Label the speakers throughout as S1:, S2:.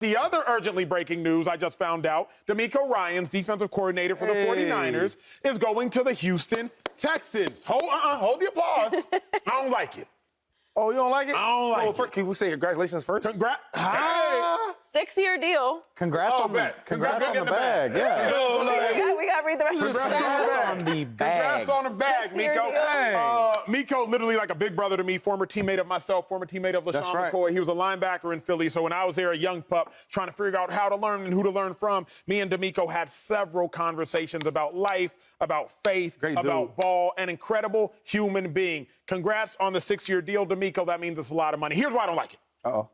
S1: The other urgently breaking news I just found out, DeMeco Ryans, defensive coordinator for the 49ers, is going to the Houston Texans. Hold the applause. I don't like it.
S2: Oh, you don't like it?
S1: I don't like it.
S2: Can we say congratulations first?
S1: Hey.
S3: 6-year deal.
S4: Congrats on the bag. Yeah.
S3: We got to read the rest of the
S4: Congrats on the bag.
S1: Congrats on the bag, Meco. Meco, literally like a big brother to me, former teammate of myself, former teammate of LeSean McCoy. He was a linebacker in Philly, so when I was there, a young pup, trying to figure out how to learn and who to learn from, me and DeMeco had several conversations about life, about faith, about ball, an incredible human being. Congrats on the 6-year deal, DeMeco. That means it's a lot of money. Here's why I don't like it.
S2: Uh-oh.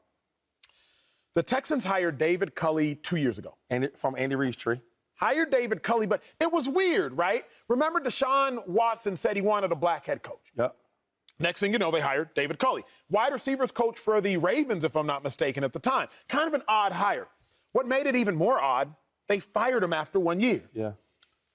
S1: The Texans hired David Culley 2 years ago.
S2: From Andy Reid's tree.
S1: Hired David Culley, but it was weird, right? Remember Deshaun Watson said he wanted a black head coach.
S2: Yep.
S1: Next thing you know, they hired David Culley. Wide receivers coach for the Ravens, if I'm not mistaken, at the time. Kind of an odd hire. What made it even more odd, they fired him after 1 year.
S2: Yeah.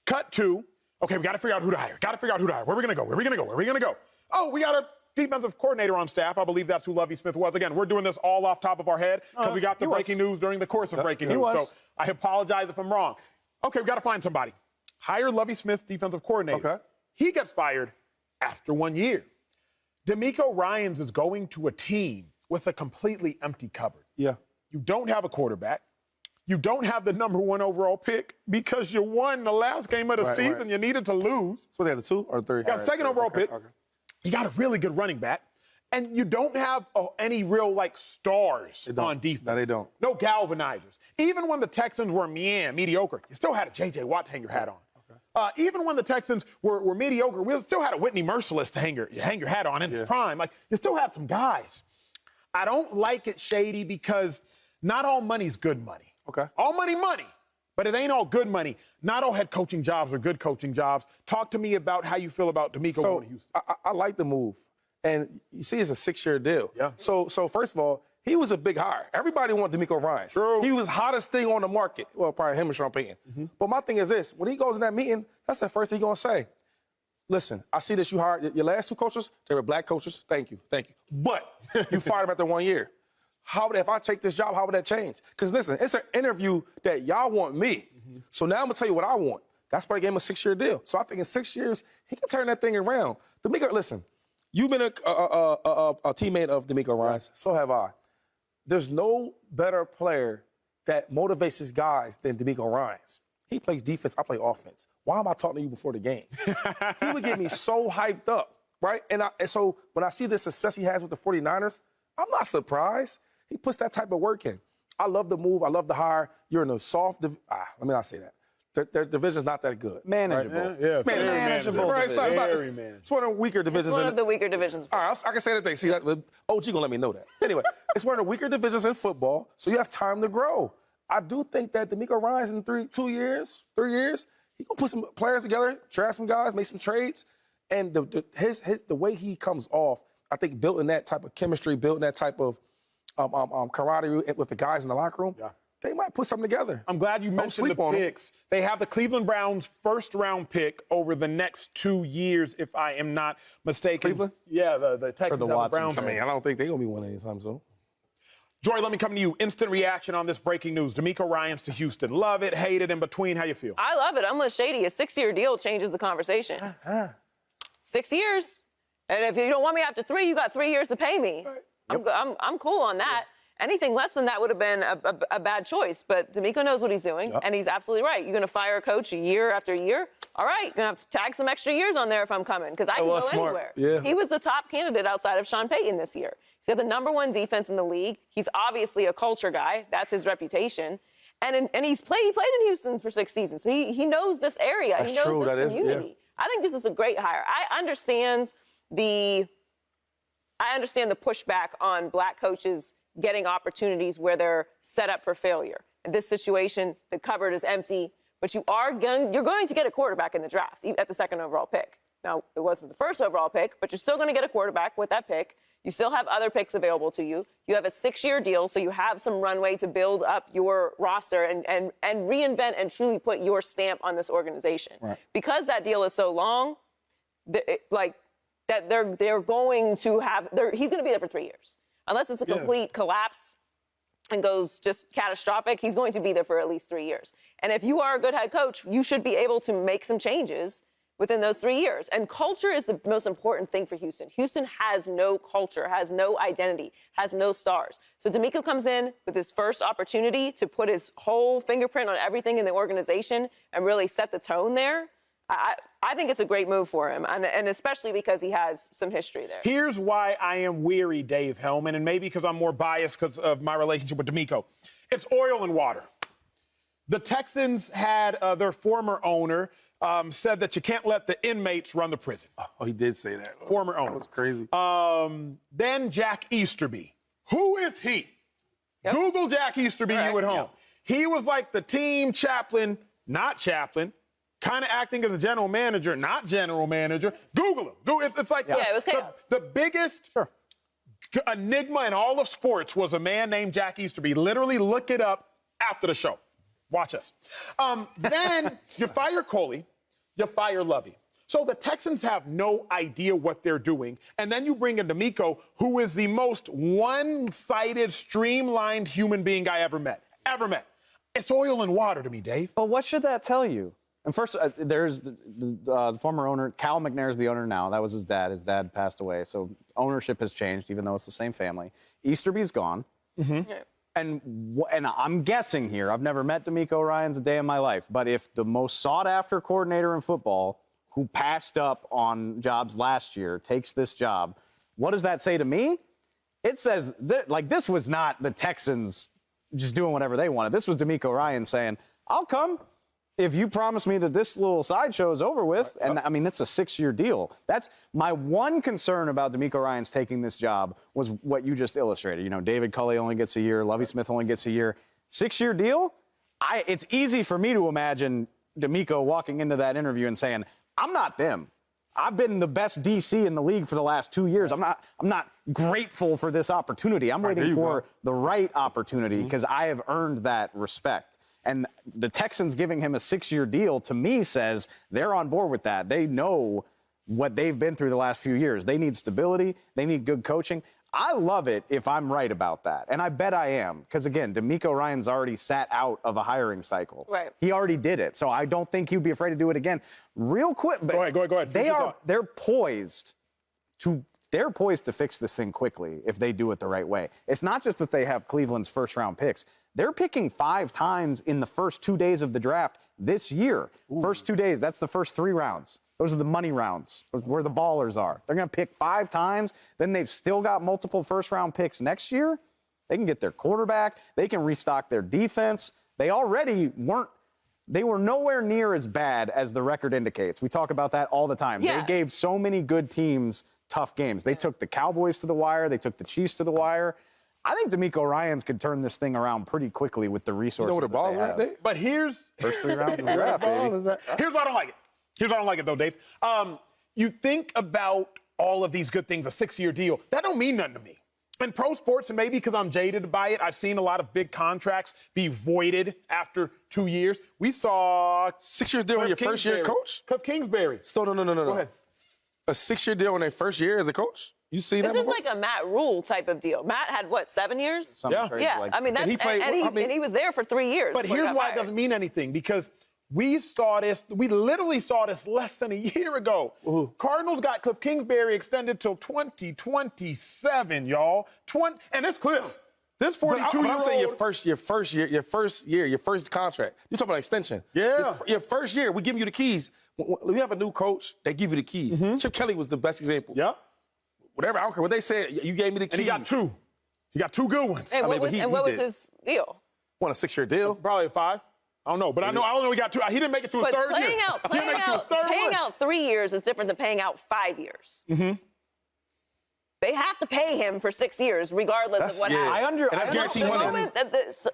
S1: Cut to, okay, we got to figure out who to hire. Where are we going to go? Oh, we got a defensive coordinator on staff. I believe that's who Lovie Smith was. Again, we're doing this all off top of our head because we got the breaking news during the course of breaking news. So I apologize if I'm wrong. Okay, we got to find somebody. Hire Lovie Smith, defensive coordinator.
S2: Okay.
S1: He gets fired after 1 year. DeMeco Ryans is going to a team with a completely empty cupboard.
S2: Yeah.
S1: You don't have a quarterback. You don't have the #1 overall pick because you won the last game of the season. You needed to lose.
S2: So they had the 2 or 3?
S1: You got second overall pick. Okay. You got a really good running back. And you don't have any real, stars on defense.
S2: No, they don't.
S1: No galvanizers. Even when the Texans were mediocre, you still had a J.J. Watt to hang your hat on. Okay. Even when the Texans were mediocre, we still had a Whitney Merciless to hang your hat on in his prime. You still have some guys. I don't like it, Shady, because not all money's good money.
S2: Okay.
S1: All money, but it ain't all good money. Not all head coaching jobs are good coaching jobs. Talk to me about how you feel about DeMeco going to Houston.
S2: I like the move. And you see, it's a 6-year deal.
S1: Yeah.
S2: So first of all, he was a big hire. Everybody wanted DeMeco Ryans.
S1: True.
S2: He was hottest thing on the market. Well, probably him and Sean Payton. Mm-hmm. But my thing is this. When he goes in that meeting, that's the first thing he's going to say. Listen, I see that you hired your last 2 coaches. They were black coaches. Thank you. But you fired them after 1 year. If I take this job, how would that change? Because listen, it's an interview that y'all want me. Mm-hmm. So now I'm going to tell you what I want. That's why I gave him a 6-year deal. So I think in 6 years, he can turn that thing around. DeMeco, listen, you've been a teammate of DeMeco Ryans. So have I. There's no better player that motivates his guys than DeMeco Ryans. He plays defense, I play offense. Why am I talking to you before the game? He would get me so hyped up, right? And so when I see the success he has with the 49ers, I'm not surprised. He puts that type of work in. I love the move. I love the hire. You're in a soft let me not say that. Their division's not that good.
S4: Manageable.
S2: Right? Yeah, it's manageable. Right? It's one of the weaker divisions.
S3: It's one of the weaker divisions.
S2: All right, I can say that thing. See, OG gonna let me know that. Anyway, it's one of the weaker divisions in football, so you have time to grow. I do think that DeMeco Ryans in 3 years, he gonna put some players together, draft some guys, make some trades, and the way he comes off, I think building that type of chemistry, building that type of camaraderie with the guys in the locker room. Yeah. They might put something together.
S1: I'm glad you mentioned the picks. They have the Cleveland Browns' first-round pick over the next 2 years, if I am not mistaken.
S2: Cleveland?
S1: Yeah, the Texans,
S4: the
S1: Browns.
S2: I don't think they're going to be winning anytime soon.
S1: Jory, let me come to you. Instant reaction on this breaking news. DeMeco Ryans to Houston. Love it, hate it, in between. How you feel?
S3: I love it. I'm with Shady. A 6-year deal changes the conversation. 6 years. And if you don't want me after 3, you got 3 years to pay me. Right. I'm cool on that. Anything less than that would have been a bad choice. But DeMeco knows what he's doing, and he's absolutely right. You're going to fire a coach year after year? All right, you're going to have to tag some extra years on there if I'm coming, because I can go anywhere. Yeah. He was the top candidate outside of Sean Payton this year. He's got the #1 defense in the league. He's obviously a culture guy. That's his reputation. And he played in Houston for 6 seasons. So he knows this area.
S2: That's
S3: he knows
S2: true.
S3: this community. Yeah. I think this is a great hire. I understand the pushback on black coaches getting opportunities where they're set up for failure. In this situation, the cupboard is empty, but you're going to get a quarterback in the draft at the 2nd overall pick. Now, it wasn't the 1st overall pick, but you're still going to get a quarterback with that pick. You still have other picks available to you. You have a 6-year deal, so you have some runway to build up your roster and reinvent and truly put your stamp on this organization. Right. Because that deal is so long, that they're going to have, he's going to be there for 3 years. Unless it's a complete collapse and goes just catastrophic, he's going to be there for at least 3 years. And if you are a good head coach, you should be able to make some changes within those 3 years. And culture is the most important thing for Houston. Houston has no culture, has no identity, has no stars. So DeMeco comes in with his first opportunity to put his whole fingerprint on everything in the organization and really set the tone there. I think it's a great move for him, and especially because he has some history there.
S1: Here's why I am weary, Dave Helman, and maybe because I'm more biased because of my relationship with DeMeco. It's oil and water. The Texans had their former owner said that you can't let the inmates run the prison.
S2: Oh, he did say that.
S1: Former owner.
S2: That was crazy.
S1: Then Jack Easterby. Who is he? Yep. Google Jack Easterby, you at home. Yep. He was like the team chaplain, not chaplain, kind of acting as a general manager, not general manager. Google him. It's like
S3: it was chaos.
S1: The biggest enigma in all of sports was a man named Jack Easterby. Literally look it up after the show. Watch us. Then you fire Coley, you fire Lovey. So the Texans have no idea what they're doing. And then you bring in DeMeco, who is the most one-sided, streamlined human being I ever met. It's oil and water to me, Dave.
S4: But what should that tell you? And first, there's the former owner, Cal McNair is the owner now. That was his dad. His dad passed away. So ownership has changed, even though it's the same family. Easterby's gone. Mm-hmm. Yeah. And I'm guessing here, I've never met DeMeco Ryans a day in my life, but if the most sought-after coordinator in football, who passed up on jobs last year, takes this job, what does that say to me? It says, this was not the Texans just doing whatever they wanted. This was DeMeco Ryans saying, I'll come if you promise me that this little sideshow is over with. And, I mean, it's a 6-year deal. That's my one concern about DeMeco Ryans taking this job was what you just illustrated. You know, David Culley only gets a year. Lovie Smith only gets a year. 6-year deal? It's easy for me to imagine DeMeco walking into that interview and saying, I'm not them. I've been the best DC in the league for the last 2 years. I'm not grateful for this opportunity. I'm waiting for the right opportunity because I have earned that respect. And the Texans giving him a 6-year deal, to me, says they're on board with that. They know what they've been through the last few years. They need stability. They need good coaching. I love it if I'm right about that. And I bet I am. Because, again, DeMeco Ryans already sat out of a hiring cycle. Right. He already did it. So I don't think he'd be afraid to do it again. Real quick. But
S1: go ahead.
S4: They're poised to fix this thing quickly if they do it the right way. It's not just that they have Cleveland's first-round picks. They're picking 5 times in the first 2 days of the draft this year. Ooh. First 2 days, that's the first 3 rounds. Those are the money rounds, where the ballers are. They're going to pick 5 times. Then they've still got multiple first-round picks next year. They can get their quarterback. They can restock their defense. They were nowhere near as bad as the record indicates. We talk about that all the time. Yeah. They gave so many good teams tough games. They took the Cowboys to the wire. They took the Chiefs to the wire. I think DeMeco Ryans could turn this thing around pretty quickly with the resources that they have.
S1: But here's...
S4: First 3 rounds of the draft, baby.
S1: Here's why I don't like it. Here's why I don't like it, though, Dave. You think about all of these good things, a 6-year deal. That don't mean nothing to me. In pro sports, and maybe because I'm jaded by it, I've seen a lot of big contracts be voided after 2 years. We saw...
S2: 6-year deal on your first year coach?
S1: Cliff Kingsbury.
S2: No.
S1: Go ahead.
S2: A 6-year deal on their first year as a coach? You see that?
S3: This is like a Matt Rule type of deal. Matt had, 7 years?
S1: Yeah.
S3: I mean, that's, and he was there for 3 years.
S1: But here's why it doesn't mean anything, because we literally saw this less than a year ago. Ooh. Cardinals got Cliff Kingsbury extended till 2027, y'all. And it's Cliff. This 42-year-old.
S2: I'm saying your first contract. You're talking about extension.
S1: Yeah.
S2: Your first year, we give you the keys. When you have a new coach, they give you the keys. Mm-hmm. Chip Kelly was the best example.
S1: Yep.
S2: Whatever, I don't care what they said. You gave me the keys.
S1: And he got 2. He got 2 good ones.
S3: And what was his deal?
S2: Won a 6-year deal.
S1: Probably 5. I don't know, but I don't know he got 2. He didn't make it to his third year.
S3: Paying out 3 years is different than paying out 5 years. Mm-hmm. They have to pay him for 6 years, regardless of what happens.
S2: And that's guaranteed money.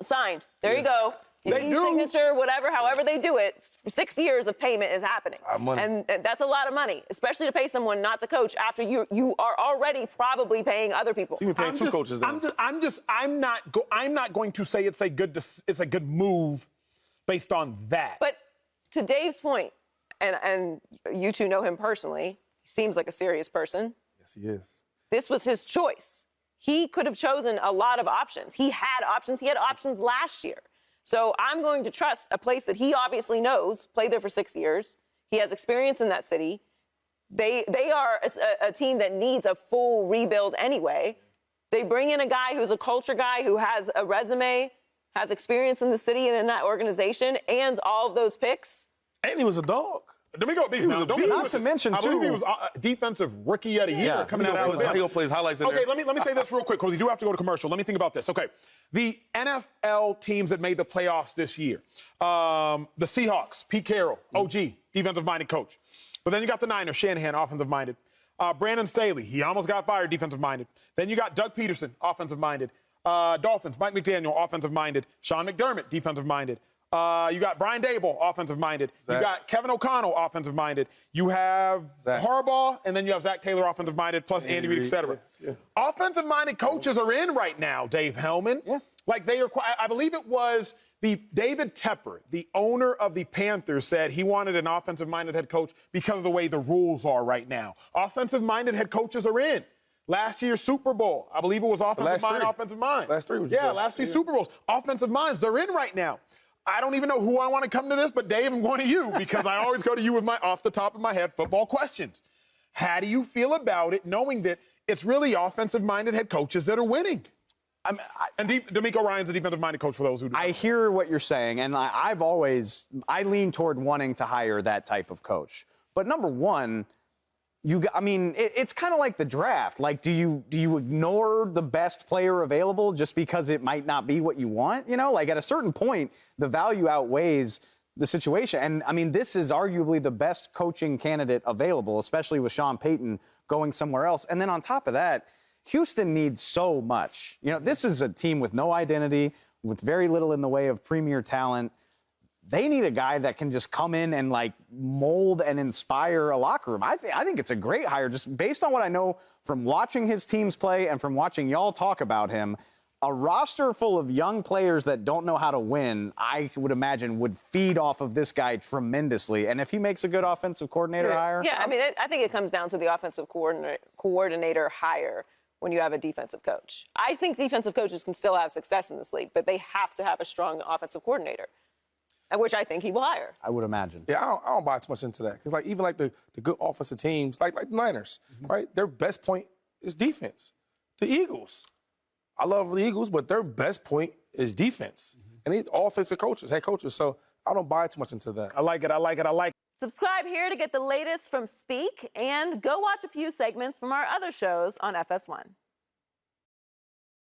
S3: Signed. There you go. Signature, whatever, however they do it, 6 years of payment is happening. And that's a lot of money, especially to pay someone not to coach after you are already probably paying other people.
S2: So you've been paying 2 coaches then.
S1: I'm not going to say it's a good move based on that.
S3: But to Dave's point, and you two know him personally, he seems like a serious person.
S2: Yes, he is.
S3: This was his choice. he could have chosen a lot of options. He had options. He had options last year. So I'm going to trust a place that he obviously knows, played there for 6 years. He has experience in that city. They are a team that needs a full rebuild anyway. They bring in a guy who's a culture guy, who has a resume, has experience in the city and in that organization, and all of those picks.
S2: And he was a dog.
S1: DeMeco beast.
S4: Not to mention,
S1: I believe he was defensive rookie of the year coming out of Alabama.
S2: He'll play his highlights in
S1: Okay,
S2: there.
S1: let me say this real quick because we do have to go to commercial. Let me think about this. Okay, the NFL teams that made the playoffs this year, the Seahawks, Pete Carroll, OG, defensive-minded coach. But then you got the Niners, Shanahan, offensive-minded. Brandon Staley, he almost got fired, defensive-minded. Then you got Doug Peterson, offensive-minded. Dolphins, Mike McDaniel, offensive-minded. Sean McDermott, defensive-minded. You got Brian Dable, offensive-minded. You got Kevin O'Connell, offensive-minded. You have Harbaugh, and then you have Zach Taylor, offensive-minded, plus Andy Reid, et cetera. Offensive-minded coaches are in right now, Dave Helman. Like they are, I believe it was David Tepper, the owner of the Panthers, said he wanted an offensive-minded head coach because of the way the rules are right now. Offensive-minded head coaches are in. Last year's Super Bowl, I believe it was offensive mind, offensive mind.
S2: Last three was
S1: last three Super Bowls. Offensive minds, they're in right now. I don't even know who I want to come to this, but Dave, I'm going to you because I always go to you with my off the top of my head football questions. How do you feel about it, knowing that it's really offensive-minded head coaches that are winning? And DeMeco Ryans, a defensive-minded coach for those who do.
S4: I hear what you're saying, and I lean toward wanting to hire that type of coach. But number one, it's kind of like the draft. Like, do you ignore the best player available just because it might not be what you want? You know, like at a certain point, the value outweighs the situation. And I mean, this is arguably the best coaching candidate available, especially with Sean Payton going somewhere else. And then on top of that, Houston needs so much. You know, this is a team with no identity, with very little in the way of premier talent. They need a guy that can just come in and like mold and inspire a locker room. I think it's a great hire just based on what I know from watching his teams play and from watching y'all talk about him. A roster full of young players that don't know how to win, I would imagine, would feed off of this guy tremendously. And if he makes a good offensive coordinator hire.
S3: Yeah, I mean, I think it comes down to the offensive coordinator hire when you have a defensive coach. I think defensive coaches can still have success in this league, but they have to have a strong offensive coordinator, which I think he will hire.
S4: I would imagine.
S2: Yeah, I don't buy too much into that. Because, like, even like the good offensive teams, like the Niners, right? Their best point is defense. The Eagles. I love the Eagles, but their best point is defense. And these offensive coaches, head coaches. So I don't buy too much into that.
S1: I like it.
S3: Subscribe here to get the latest from Speak and go watch a few segments from our other shows on FS1.